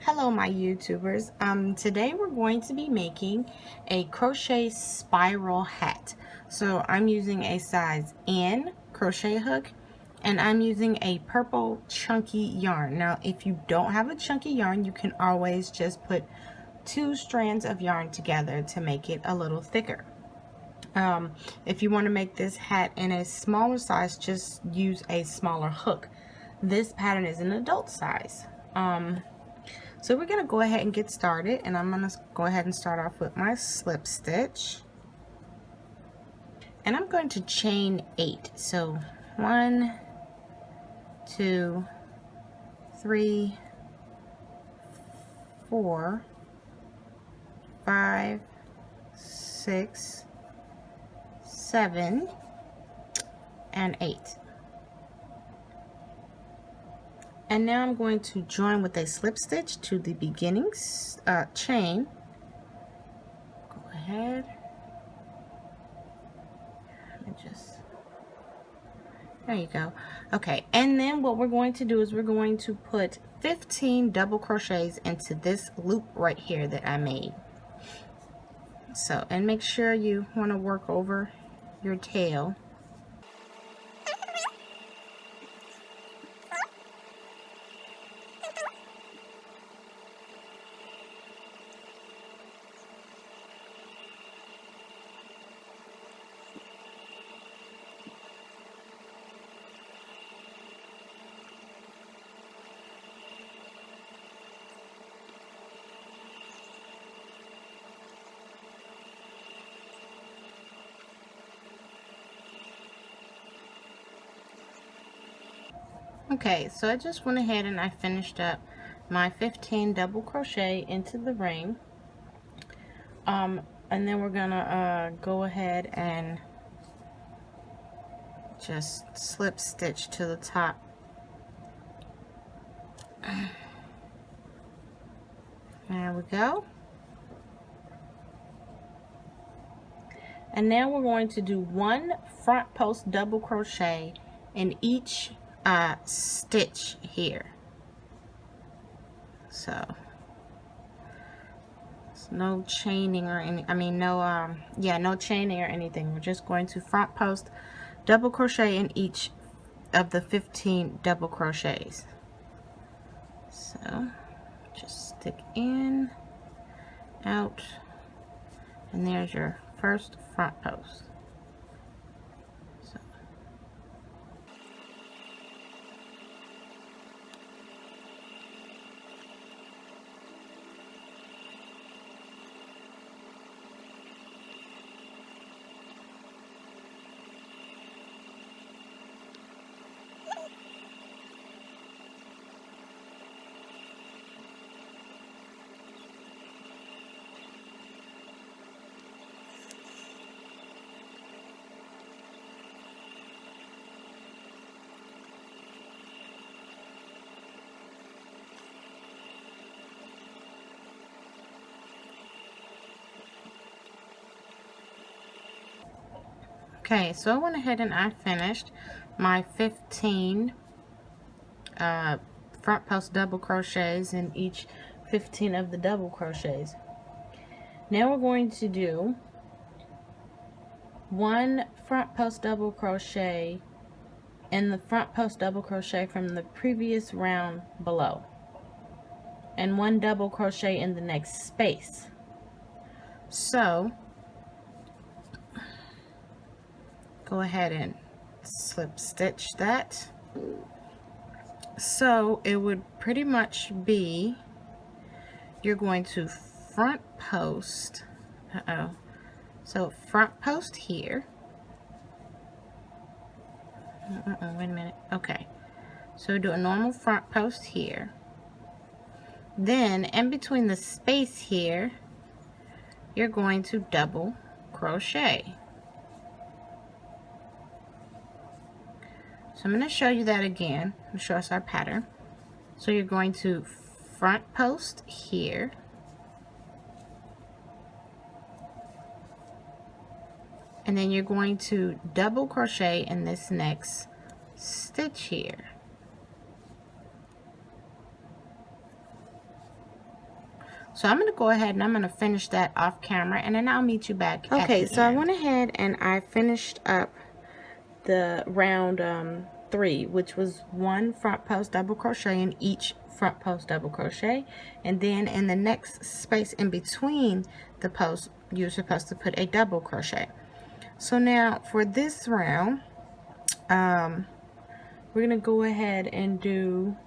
Hello my YouTubers. Today we're going to be making a crochet spiral hat. So I'm using a size N crochet hook and I'm using a purple chunky yarn. Now if you don't have a chunky yarn, you can always just put 2 strands of yarn together to make it a little thicker. If you want to make this hat in a smaller size, just use a smaller hook. This pattern is an adult size. So we're going to go ahead and get started, and I'm going to go ahead and start off with my slip stitch. And I'm going to chain 8. So 1, 2, 3, 4, 5, 6, 7, and 8. And now I'm going to join with a slip stitch to the beginning chain. Go ahead. There you go. Okay, and then what we're going to do is we're going to put 15 double crochets into this loop right here that I made. So, and make sure you want to work over your tail. Okay, so I just went ahead and I finished up my 15 double crochet into the ring. And then we're gonna go ahead and just slip stitch to the top. There we go. And now we're going to do 1 front post double crochet in each stitch here. So no chaining or no chaining or anything. We're just going to front post double crochet in each of the 15 double crochets. So just stick in, out, and there's your first front post. Okay, so I went ahead and I finished my 15 front post double crochets in each 15 of the double crochets. Now we're going to do 1 front post double crochet in the front post double crochet from the previous round below, and 1 double crochet in the next space. So go ahead and slip stitch that. So it would pretty much be, you're going to front post, so front post here. Wait a minute. Okay, so do a normal front post here. Then in between the space here, you're going to double crochet. So I'm going to show you that again to show us our pattern. So you're going to front post here, and then you're going to double crochet in this next stitch here. So I'm going to go ahead and I'm going to finish that off camera, and then I'll meet you back. Okay, so I went ahead and I finished up the round 3, which was 1 front post double crochet in each front post double crochet, and then in the next space in between the posts you're supposed to put a double crochet. So now for this round, we're going to go ahead and do,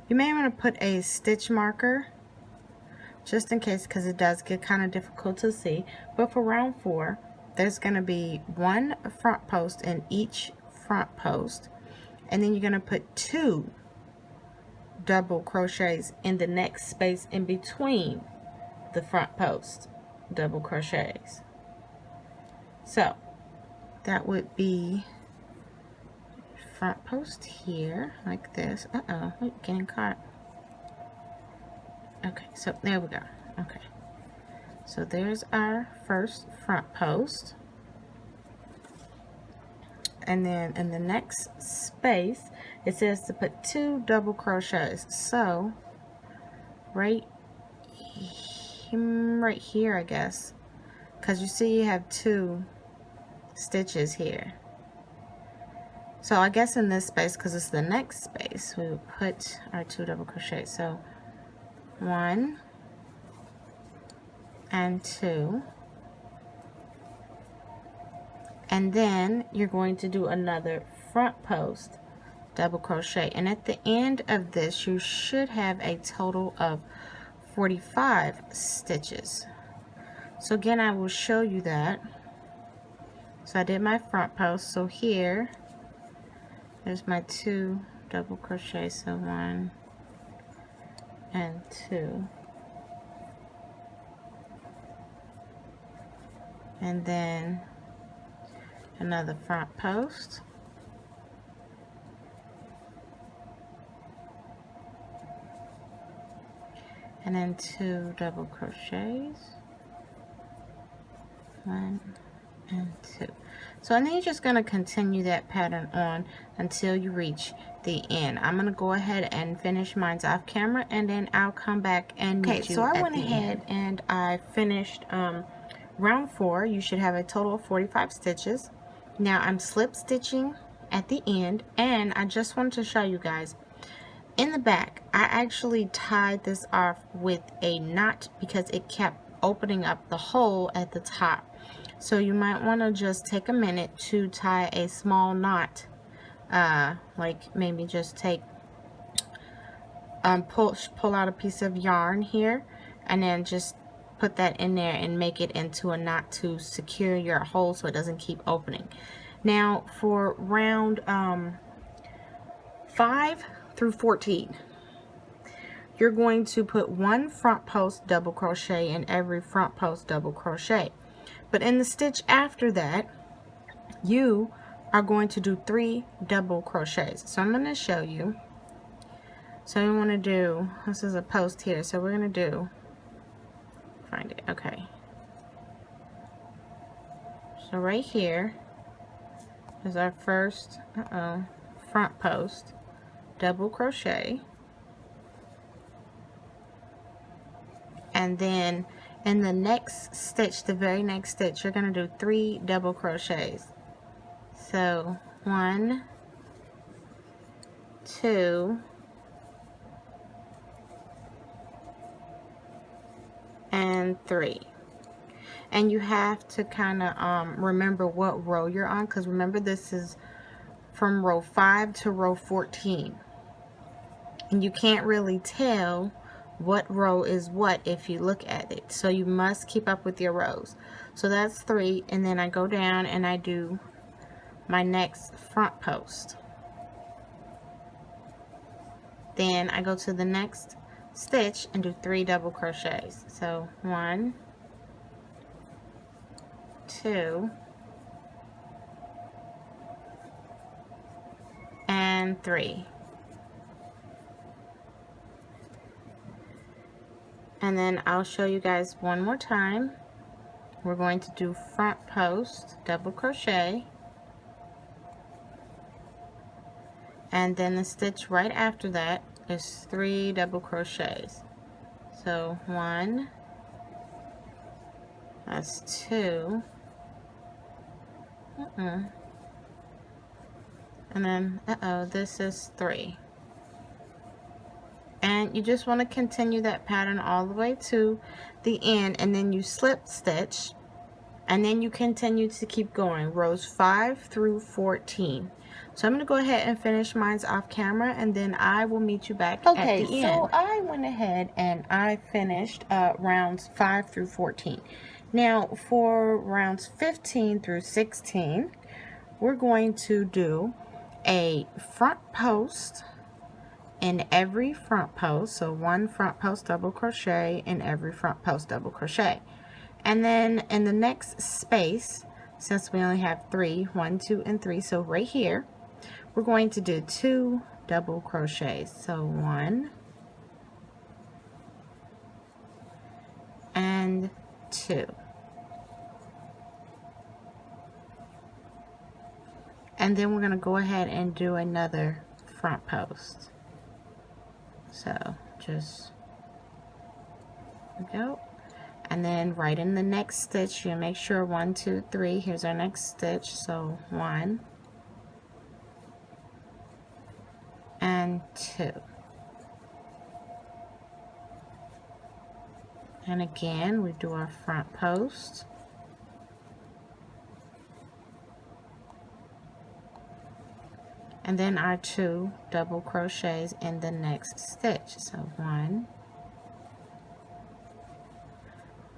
you may want to put a stitch marker just in case, because it does get kind of difficult to see. But for round 4, there's going to be 1 front post in each front post, and then you're going to put 2 double crochets in the next space in between the front post double crochets. So that would be front post here like this. Getting caught. Okay, so there we go. Okay, so there's our first front post, and then in the next space it says to put 2 double crochets. So right here, I guess, because you see you have 2 stitches here. So I guess in this space, because it's the next space, we would put our 2 double crochets. So 1 and 2, and then you're going to do another front post double crochet, and at the end of this you should have a total of 45 stitches. So again, I will show you that. So I did my front post, so here there's my 2 double crochets, so 1 and 2, and then another front post, and then 2 double crochets, 1 and 2. So and then you're just going to continue that pattern on until you reach the end. I'm going to go ahead and finish mine off camera, and then I'll come back and meet you. So I went ahead and I finished round 4. You should have a total of 45 stitches. Now I'm slip stitching at the end, and I just wanted to show you guys in the back I actually tied this off with a knot because it kept opening up the hole at the top. So you might want to just take a minute to tie a small knot, like maybe just take pull out a piece of yarn here, and then just put that in there and make it into a knot to secure your hole so it doesn't keep opening. Now for round 5 through 14, you're going to put 1 front post double crochet in every front post double crochet. But in the stitch after that, you are going to do 3 double crochets. So I'm going to show you. So we want to do, this is a post here, so we're going to do, find it, okay. So right here is our first front post double crochet, and then in the next stitch, the very next stitch, you're going to do 3 double crochets. So 1, 2, and 3. And you have to kind of remember what row you're on, because remember this is from row 5 to row 14, and you can't really tell what row is what if you look at it, so you must keep up with your rows. So that's 3, and then I go down and I do my next front post. Then I go to the next stitch and do 3 double crochets. So 1, 2, and 3. And then I'll show you guys one more time. We're going to do front post double crochet, and then the stitch right after that is 3 double crochets. So 1, that's 2, and then this is 3. And you just want to continue that pattern all the way to the end, and then you slip stitch, and then you continue to keep going, rows 5 through 14. So I'm going to go ahead and finish mine off camera, and then I will meet you back at the end. Okay, so I went ahead and I finished rounds 5 through 14. Now for rounds 15 through 16, we're going to do a front post in every front post, so 1 front post double crochet in every front post double crochet. And then in the next space, since we only have 3, 1, 2, and 3, so right here, we're going to do 2 double crochets. So 1 and 2. And then we're going to go ahead and do another front post. So just go. And then right in the next stitch, you make sure 1, 2, 3. Here's our next stitch. So 1 and 2. And again, we do our front post. And then our 2 double crochets in the next stitch. So 1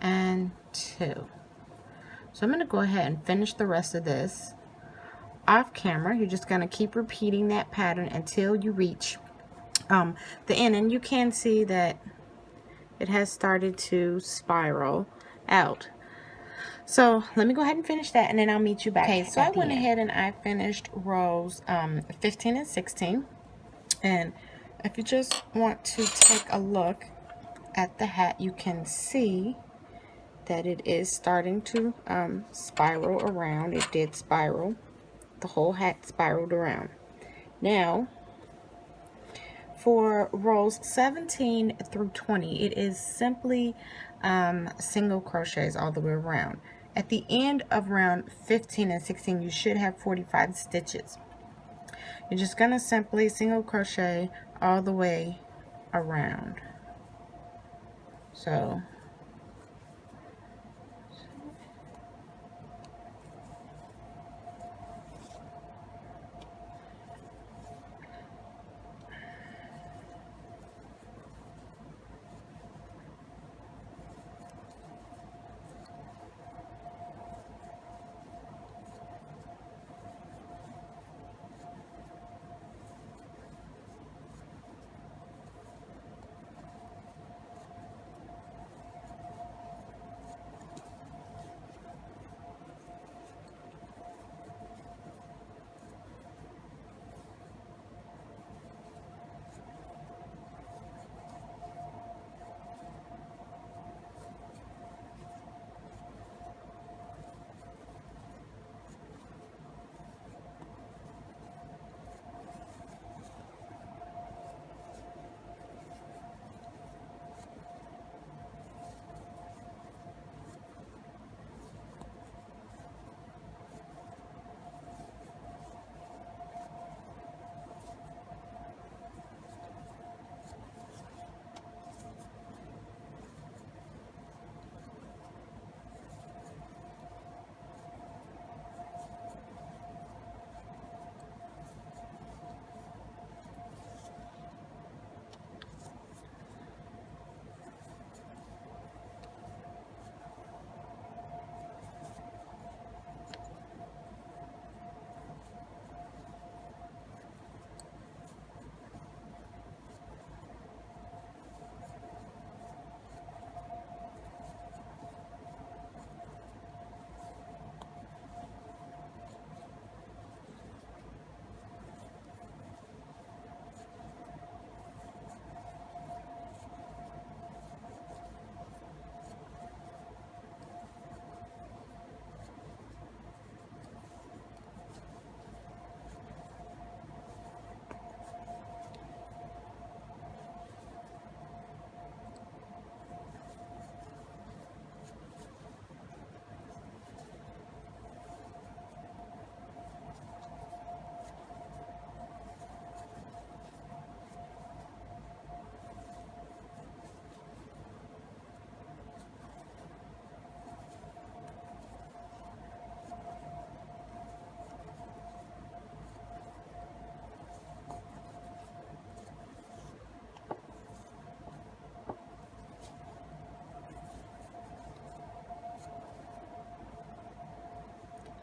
and 2. So I'm going to go ahead and finish the rest of this off camera. You're just going to keep repeating that pattern until you reach the end, and you can see that it has started to spiral out. So let me go ahead and finish that, and then I'll meet you back. Okay, so I went ahead and I finished rows 15 and 16, and if you just want to take a look at the hat, you can see that it is starting to spiral around. It did spiral. The whole hat spiraled around. Now, for rows 17 through 20, it is simply single crochets all the way around. At the end of round 15 and 16, you should have 45 stitches. You're just going to simply single crochet all the way around. So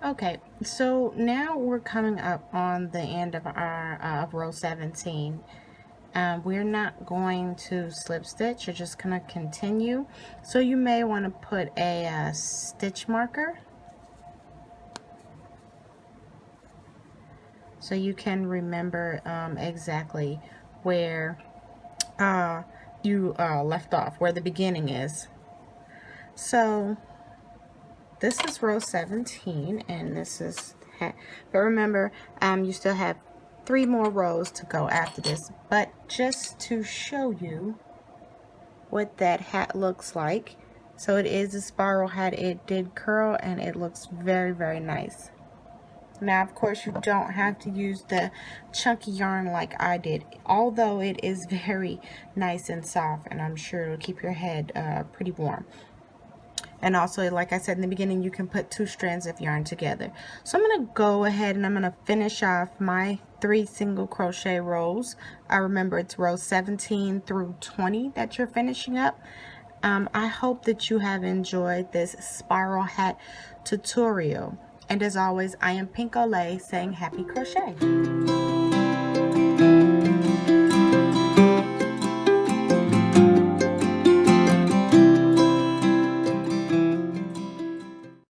Okay, so now we're coming up on the end of our row 17. We're not going to slip stitch, you're just going to continue. So you may want to put a stitch marker so you can remember exactly where you left off, where the beginning is. So this is row 17 and this is hat. But remember, you still have 3 more rows to go after this. But just to show you what that hat looks like, so it is a spiral hat. It did curl and it looks very, very nice. Now, of course, you don't have to use the chunky yarn like I did, although it is very nice and soft, and I'm sure it'll keep your head pretty warm. And also, like I said in the beginning, you can put 2 strands of yarn together. So I'm going to go ahead and I'm going to finish off my 3 single crochet rows. I remember it's row 17 through 20 that you're finishing up. I hope that you have enjoyed this spiral hat tutorial. And as always, I am Pink Olay saying happy crochet.